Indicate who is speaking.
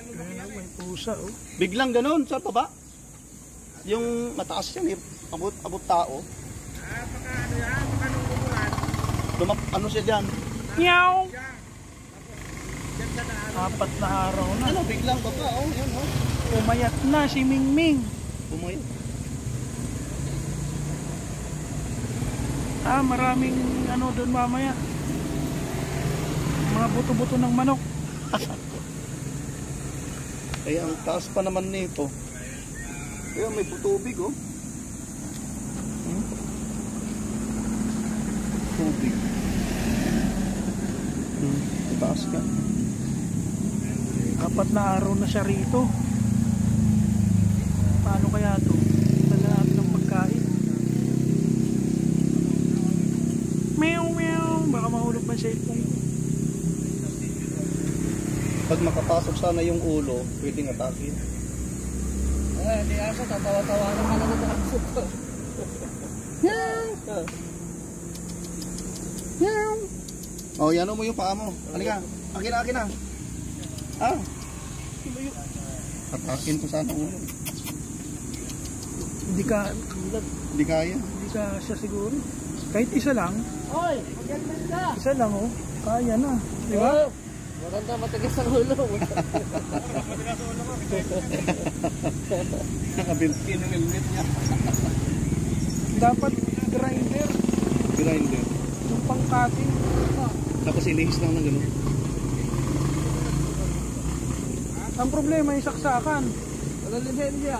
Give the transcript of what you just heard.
Speaker 1: Ayan, may pusa oh.
Speaker 2: Biglang ganun, sa baba. Yung mataas yan eh, abot tao.
Speaker 3: Baka ano yan, baka nung umulan.
Speaker 2: Ano siya dyan?
Speaker 1: Meow!
Speaker 3: Diyan sa daan.
Speaker 1: 4 na araw na.
Speaker 2: Ano, biglang baba, oh, yan oh.
Speaker 1: Pumayat na si Mingming.
Speaker 2: Pumayat.
Speaker 1: Maraming ano doon mamaya. Mga buto-buto ng manok.
Speaker 2: Kaya ang taas pa naman nito. Kaya may tubig oh. Tubig. Taas ka.
Speaker 1: 4 na araw na siya rito. Paano kaya to? Dala natin ng pagkain. Meow meow. Baka mahulog pa siya itong.
Speaker 2: Pag makapasok sana yung ulo, pwedeng atake.
Speaker 3: Hindi asa, tatawa-tawa na ka na ito.
Speaker 2: Oh, yan mo yung paa mo. Halika. Akin na. Atakin ko sana ulo.
Speaker 1: Hindi ka
Speaker 2: Hindi
Speaker 1: siya siguro. Kahit isa lang.
Speaker 3: Hoy, magandang ka.
Speaker 1: Isa lang oh. Kaya na. Di ba?
Speaker 3: Maganda, matigas ang ulo.
Speaker 2: Nakabintin yung helmet niya.
Speaker 1: Dapat grinder. Yung pang-cutting.
Speaker 2: Tapos inihis lang ng gano'n.
Speaker 1: Ang problema yung saksakan.
Speaker 3: Walang lisensya.